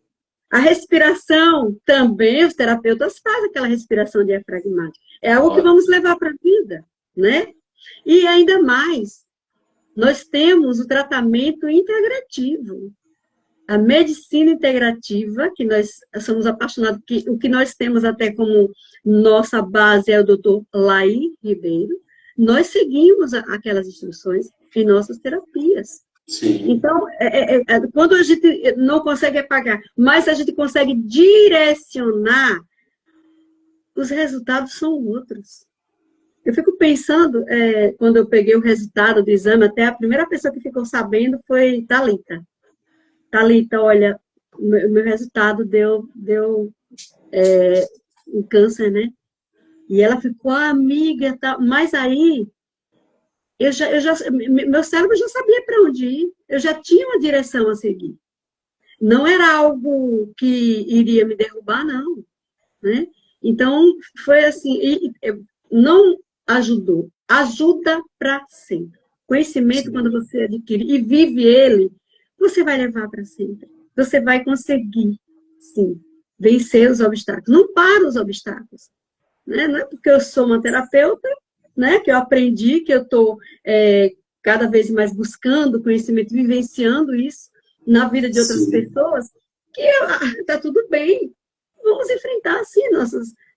A respiração também, os terapeutas fazem aquela respiração diafragmática. É algo que vamos levar para a vida. Né? E ainda mais, nós temos o tratamento integrativo. A medicina integrativa, que nós somos apaixonados, o que nós temos até como nossa base é o Dr. Laí Ribeiro, nós seguimos aquelas instruções em nossas terapias. Sim. Então, quando a gente não consegue apagar, mas a gente consegue direcionar, os resultados são outros. Eu fico pensando, quando eu peguei o resultado do exame, até a primeira pessoa que ficou sabendo foi Thalita. Thalita, olha, o meu resultado deu um câncer, né? E ela ficou amiga, tá? Mas aí, meu cérebro já sabia para onde ir, eu já tinha uma direção a seguir. Não era algo que iria me derrubar, não. Né? Então, foi assim, não ajudou, ajuda para sempre. Conhecimento, quando você adquire e vive ele, você vai levar para sempre. Você vai conseguir, sim, vencer os obstáculos. Não para os obstáculos. né? Não é porque eu sou uma terapeuta, né, que eu aprendi, que eu estou cada vez mais buscando conhecimento, vivenciando isso na vida de outras Sim. pessoas, que está tudo bem. Vamos enfrentar, assim, O que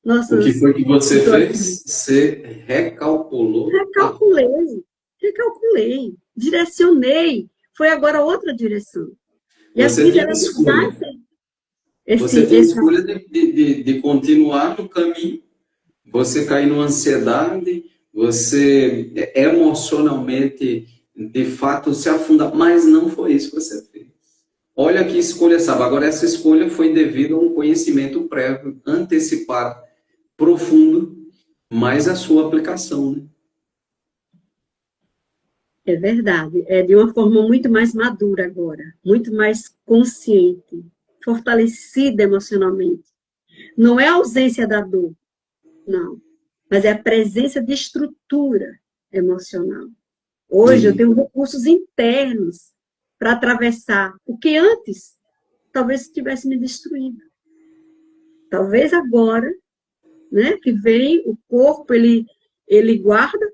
nossas foi que você situações. fez? Você recalculou a rota. Recalculei, recalculei, direcionei. Foi agora outra direção. E a Você vida, tem ela nos dá escolha. Você tem esse escolha de continuar no caminho, você cair numa ansiedade, você emocionalmente, de fato, se afundar. Mas não foi isso que você fez. Olha que escolha, sabe? Agora, essa escolha foi devido a um conhecimento prévio, antecipado, profundo, mas a sua aplicação, né? É verdade. É de uma forma muito mais madura agora, muito mais consciente, fortalecida emocionalmente. Não é a ausência da dor, não, mas é a presença de estrutura emocional. Hoje eu E tenho recursos internos para atravessar o que antes talvez tivesse me destruído. Talvez agora, né, que vem o corpo, ele guarda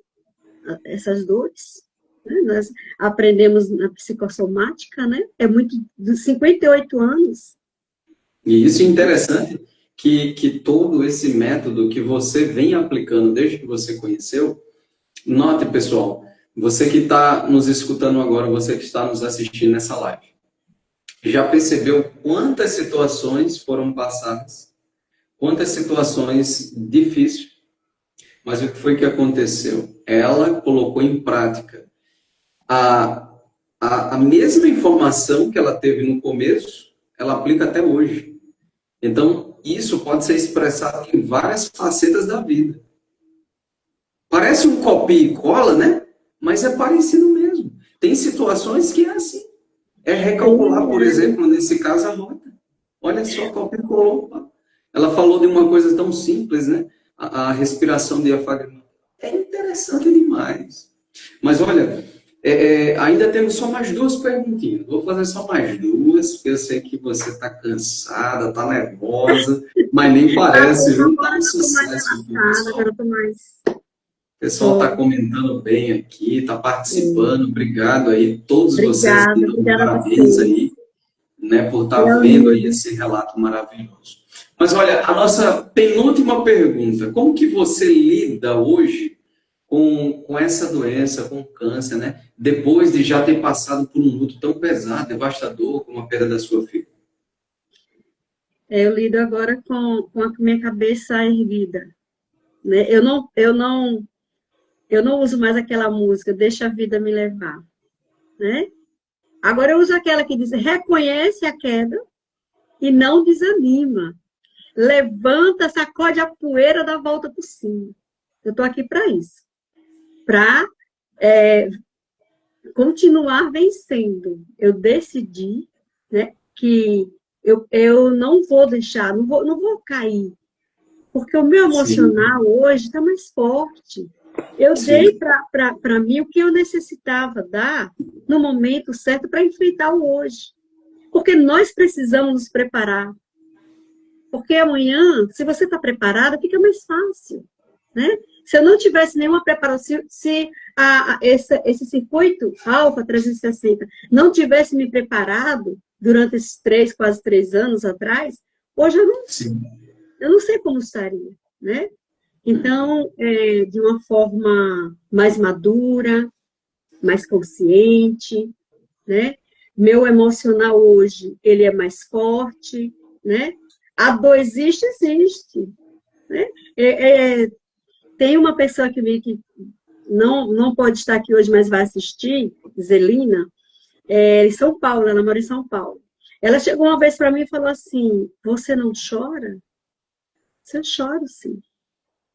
essas dores. Né? Nós aprendemos na psicossomática, né? É muito dos 58 anos. E isso é interessante, que todo esse método que você vem aplicando desde que você conheceu, note, pessoal, você que está nos escutando agora, você que está nos assistindo nessa live, já percebeu quantas situações foram passadas, quantas situações difíceis, mas o que foi que aconteceu? Ela colocou em prática a, a mesma informação que ela teve no começo, ela aplica até hoje. Então, isso pode ser expressado em várias facetas da vida. Parece um copia e cola, né? Mas é parecido mesmo. Tem situações que é assim. É recalcular, por exemplo, nesse caso, a rota. Olha só, copia e colou. Ela falou de uma coisa tão simples, né? A respiração diafragmática. É interessante demais. Mas olha, ainda temos só mais duas perguntinhas. Vou fazer só mais duas, porque eu sei que você está cansada, está nervosa, mas nem parece, viu? Tá Agora um eu estou mais sucesso aqui, relaxada, agora pessoal. eu estou mais. O pessoal está Tô. comentando bem aqui, está participando. Obrigado aí, todos vocês aqui, dando Obrigada a parabéns vocês. aí, né, por estar vendo aí Leonide, esse relato maravilhoso. Mas olha, a nossa penúltima pergunta: como que você lida hoje com essa doença, com o câncer, né? Depois de já ter passado por um luto tão pesado, devastador, como a perda da sua filha? eu lido agora com a minha cabeça erguida, né? Eu não uso mais aquela música, deixa a vida me levar, né? Agora eu uso aquela que diz, reconhece a queda e não desanima. Levanta, sacode a poeira da volta por cima. Eu estou aqui para isso. Para continuar vencendo. Eu decidi, né, que eu não vou deixar, não vou cair. Porque o meu Sim, emocional hoje está mais forte. Eu dei sim, para mim o que eu necessitava dar no momento certo para enfrentar o hoje. Porque nós precisamos nos preparar. Porque amanhã, se você está preparada, fica mais fácil. Né? Se eu não tivesse nenhuma preparação, se esse circuito Alfa 360 não tivesse me preparado durante esses quase 3 anos atrás, hoje sim. eu não sei como estaria. Né? Então, de uma forma mais madura, mais consciente, né? Meu emocional hoje, ele é mais forte, né? A dor existe, existe. Né? Tem uma pessoa que não pode estar aqui hoje, mas vai assistir, Zelina, em São Paulo, ela mora em São Paulo. Ela chegou uma vez para mim e falou assim, você não chora? Eu choro, sim.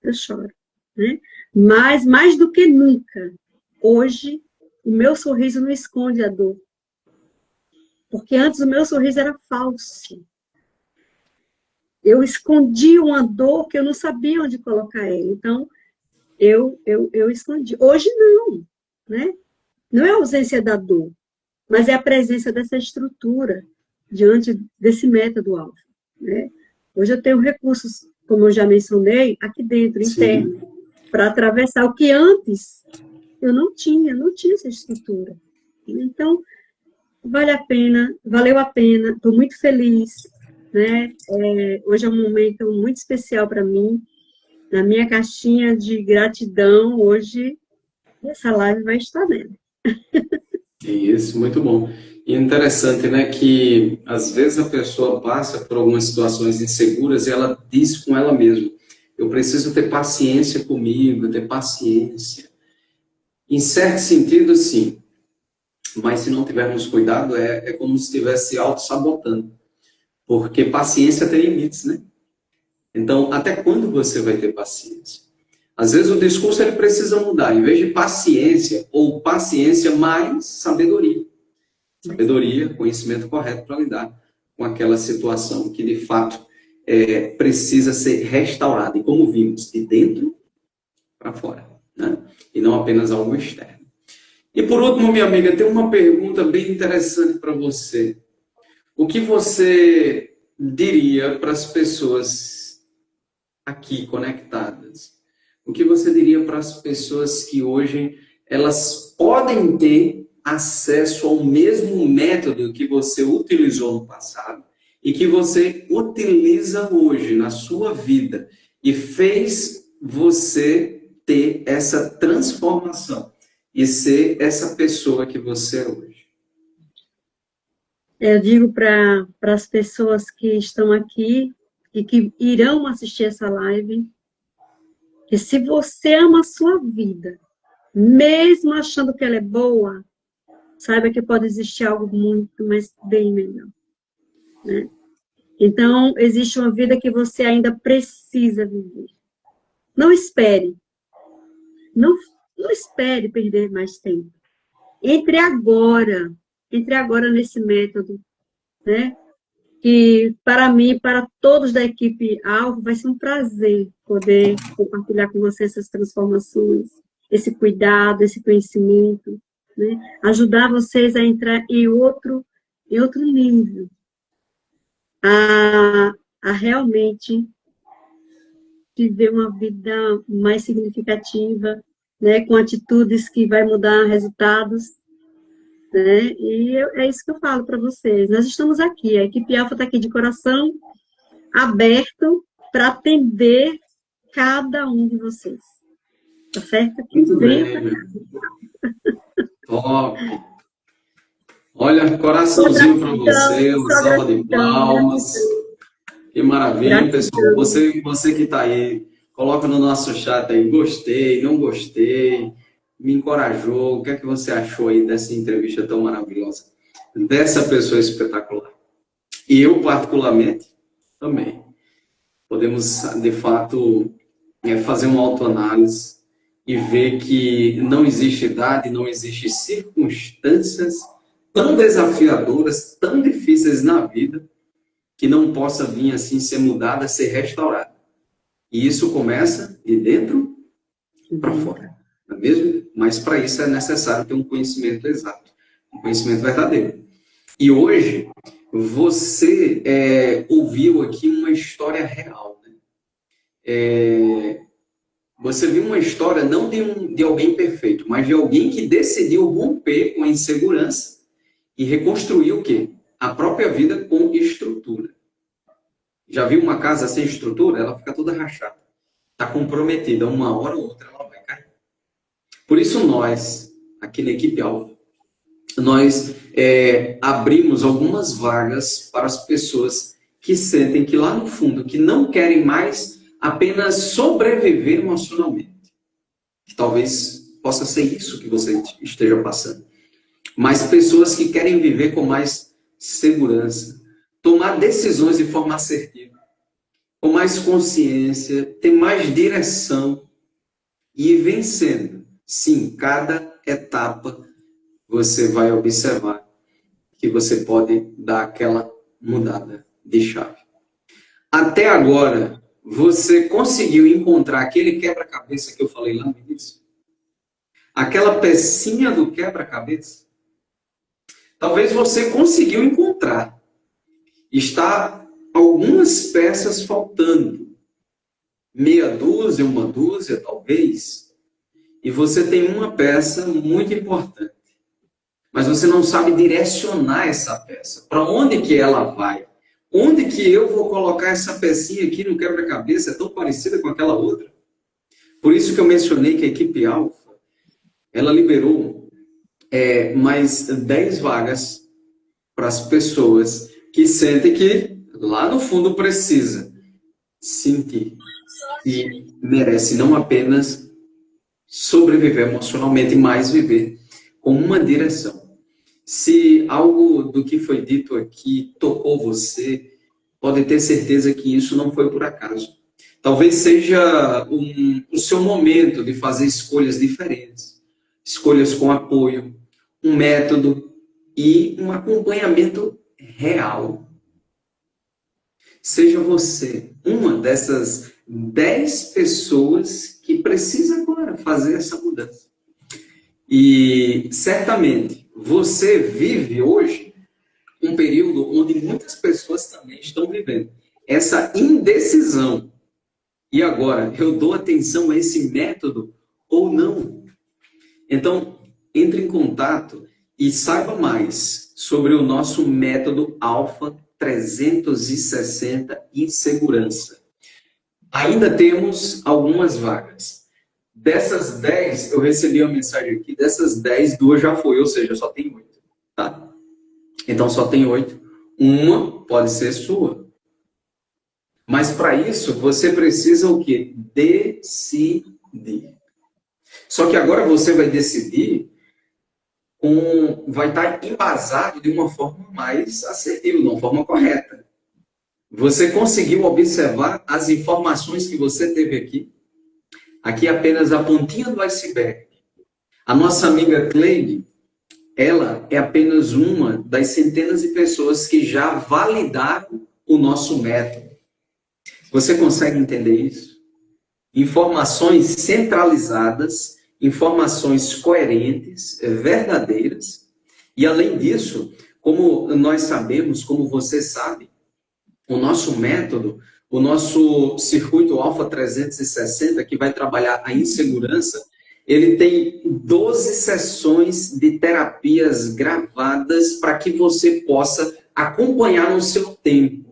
Eu choro. Né? Mas, mais do que nunca, hoje, o meu sorriso não esconde a dor. Porque antes o meu sorriso era falso. Eu escondi uma dor que eu não sabia onde colocar ela. Então, eu escondi. Hoje não, né? Não é a ausência da dor, mas é a presença dessa estrutura diante desse método alfa. Né? Hoje eu tenho recursos como eu já mencionei, aqui dentro, Sim. interno, para atravessar o que antes eu não tinha essa estrutura. Então, valeu a pena, estou muito feliz, né? Hoje é um momento muito especial para mim. Na minha caixinha de gratidão, hoje, essa live vai estar nela. Isso, muito bom. E interessante, né, que às vezes a pessoa passa por algumas situações inseguras e ela diz com ela mesma: eu preciso ter paciência comigo, ter paciência. Em certo sentido, sim. Mas se não tivermos cuidado, é como se estivesse auto-sabotando. Porque paciência tem limites, né? Então, até quando você vai ter paciência? Às vezes o discurso ele precisa mudar. Em vez de paciência, ou paciência mais sabedoria. Sabedoria, conhecimento correto para lidar com aquela situação que, de fato, precisa ser restaurada. E como vimos, de dentro para fora. Né? E não apenas algo externo. E por último, minha amiga, tem uma pergunta bem interessante para você. O que você diria para as pessoas aqui conectadas? O que você diria para as pessoas que hoje elas podem ter acesso ao mesmo método que você utilizou no passado e que você utiliza hoje na sua vida e fez você ter essa transformação e ser essa pessoa que você é hoje? Eu digo para as pessoas que estão aqui e que irão assistir essa live, que se você ama a sua vida, mesmo achando que ela é boa, saiba que pode existir algo muito, mas bem melhor. Né? Então, existe uma vida que você ainda precisa viver. Não espere. Não espere perder mais tempo. Entre agora nesse método, né? Que para mim, para todos da equipe Alvo, vai ser um prazer poder compartilhar com vocês essas transformações, esse cuidado, esse conhecimento, né? Ajudar vocês a entrar em outro nível, a realmente viver uma vida mais significativa, né? Com atitudes que vai mudar resultados, né? E é isso que eu falo para vocês. Nós estamos aqui, a equipe Alfa está aqui de coração aberto para atender cada um de vocês. Tá certo? Muito bem, top. Olha, coraçãozinho para você, uma salva de palmas. Que maravilha, pessoal. Você que está aí, coloca no nosso chat aí, gostei, não gostei, me encorajou, o que é que você achou aí dessa entrevista tão maravilhosa, dessa pessoa espetacular? E eu, particularmente, também. Podemos, de fato, fazer uma autoanálise e ver que não existe idade, não existe circunstâncias tão desafiadoras, tão difíceis na vida, que não possa vir assim ser mudada, ser restaurada. E isso começa de dentro para fora, não é mesmo? Mas para isso é necessário ter um conhecimento exato, um conhecimento verdadeiro. E hoje, você ouviu aqui uma história real. Né? Você viu uma história não de alguém perfeito, mas de alguém que decidiu romper com a insegurança e reconstruir o quê? A própria vida com estrutura. Já viu uma casa sem estrutura? Ela fica toda rachada. Está comprometida. Uma hora ou outra ela vai cair. Por isso nós, aqui na equipe Alfa, nós abrimos algumas vagas para as pessoas que sentem que lá no fundo, que não querem mais apenas sobreviver emocionalmente. Que talvez possa ser isso que você esteja passando. Mas pessoas que querem viver com mais segurança, tomar decisões de forma assertiva, com mais consciência, ter mais direção e ir vencendo. Sim, cada etapa você vai observar que você pode dar aquela mudada de chave. Até agora, você conseguiu encontrar aquele quebra-cabeça que eu falei lá no início? Aquela pecinha do quebra-cabeça? Talvez você conseguiu encontrar. Está algumas peças faltando. meia dúzia, uma dúzia, talvez, e você tem uma peça muito importante, mas você não sabe direcionar essa peça. Para onde que ela vai? Onde que eu vou colocar essa pecinha aqui no quebra-cabeça? É tão parecida com aquela outra. Por isso que eu mencionei que a equipe Alfa, ela liberou mais 10 vagas para as pessoas que sentem que lá no fundo precisa sentir e merece não apenas sobreviver emocionalmente, mas viver com uma direção. Se algo do que foi dito aqui tocou você, pode ter certeza que isso não foi por acaso. Talvez seja o seu momento de fazer escolhas diferentes, escolhas com apoio, um método e um acompanhamento real. Seja você uma dessas 10 pessoas que precisa agora fazer essa mudança. E certamente você vive hoje um período onde muitas pessoas também estão vivendo essa indecisão. E agora, eu dou atenção a esse método ou não? Então, entre em contato e saiba mais sobre o nosso método Alfa 360 e segurança. Ainda temos algumas vagas. Dessas 10, eu recebi uma mensagem aqui, dessas 10, 2 já foi, ou seja, só tem 8, tá? Então, só tem 8. Uma pode ser sua. Mas para isso, você precisa o quê? Decidir. Só que agora você vai decidir, vai estar embasado de uma forma mais assertiva, de uma forma correta. Você conseguiu observar as informações que você teve aqui? Aqui é apenas a pontinha do iceberg. A nossa amiga Cleide, ela é apenas uma das centenas de pessoas que já validaram o nosso método. Você consegue entender isso? Informações centralizadas, informações coerentes, verdadeiras. E além disso, como nós sabemos, como você sabe, o nosso método, o nosso circuito Alfa 360, que vai trabalhar a insegurança, ele tem 12 sessões de terapias gravadas para que você possa acompanhar no seu tempo.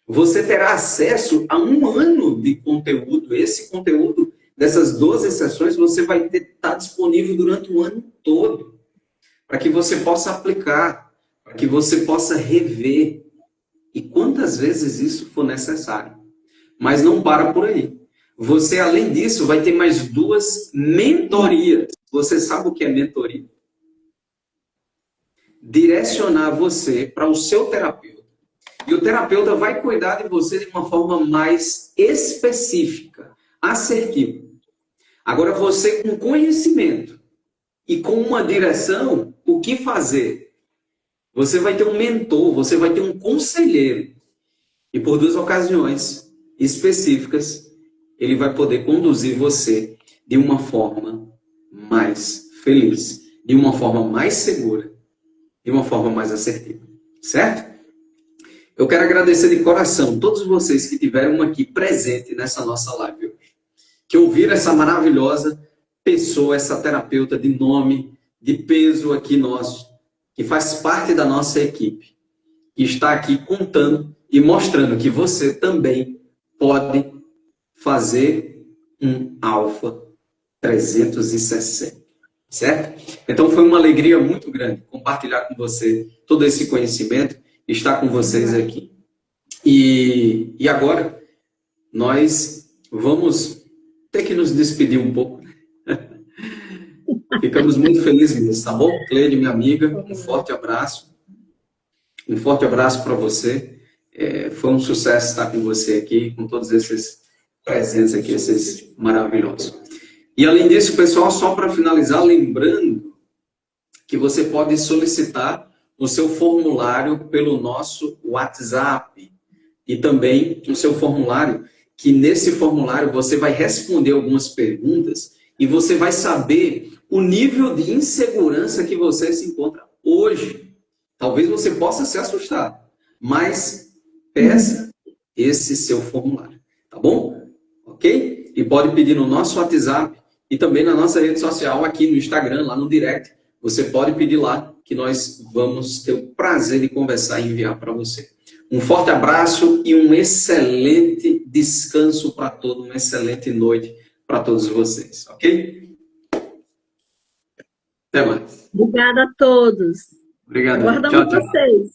Você terá acesso a 1 ano de conteúdo. Esse conteúdo, dessas 12 sessões, você vai estar disponível durante o ano todo, para que você possa aplicar, para que você possa rever, e quantas vezes isso for necessário. Mas não para por aí. Você, além disso, vai ter mais 2 mentorias. Você sabe o que é mentoria? Direcionar você para o seu terapeuta. E o terapeuta vai cuidar de você de uma forma mais específica, assertiva. Agora, você com conhecimento e com uma direção, o que fazer? Você vai ter um mentor, você vai ter um conselheiro. E por 2 ocasiões específicas, ele vai poder conduzir você de uma forma mais feliz, de uma forma mais segura, de uma forma mais assertiva. Certo? Eu quero agradecer de coração todos vocês que tiveram aqui presente nessa nossa live hoje. Que ouviram essa maravilhosa pessoa, essa terapeuta de nome, de peso aqui nosso, que faz parte da nossa equipe, que está aqui contando e mostrando que você também pode fazer um Alfa 360. Certo? Então foi uma alegria muito grande compartilhar com você todo esse conhecimento, estar com vocês aqui. E agora nós vamos ter que nos despedir um pouco. Ficamos muito felizes, tá bom? Cleide, minha amiga, um forte abraço. Um forte abraço para você. Foi um sucesso estar com você aqui, com todos esses presentes aqui, esses maravilhosos. E além disso, pessoal, só para finalizar, lembrando que você pode solicitar o seu formulário pelo nosso WhatsApp e também o seu formulário, que nesse formulário você vai responder algumas perguntas e você vai saber o nível de insegurança que você se encontra hoje. Talvez você possa se assustar, mas peça esse seu formulário, tá bom? ok? E pode pedir no nosso WhatsApp e também na nossa rede social, aqui no Instagram, lá no direct. Você pode pedir lá, que nós vamos ter o prazer de conversar e enviar para você. Um forte abraço e um excelente descanso para todos, uma excelente noite para todos vocês, ok? Até mais. Obrigada a todos. Obrigado. Aguardamos Tchau, tchau. vocês.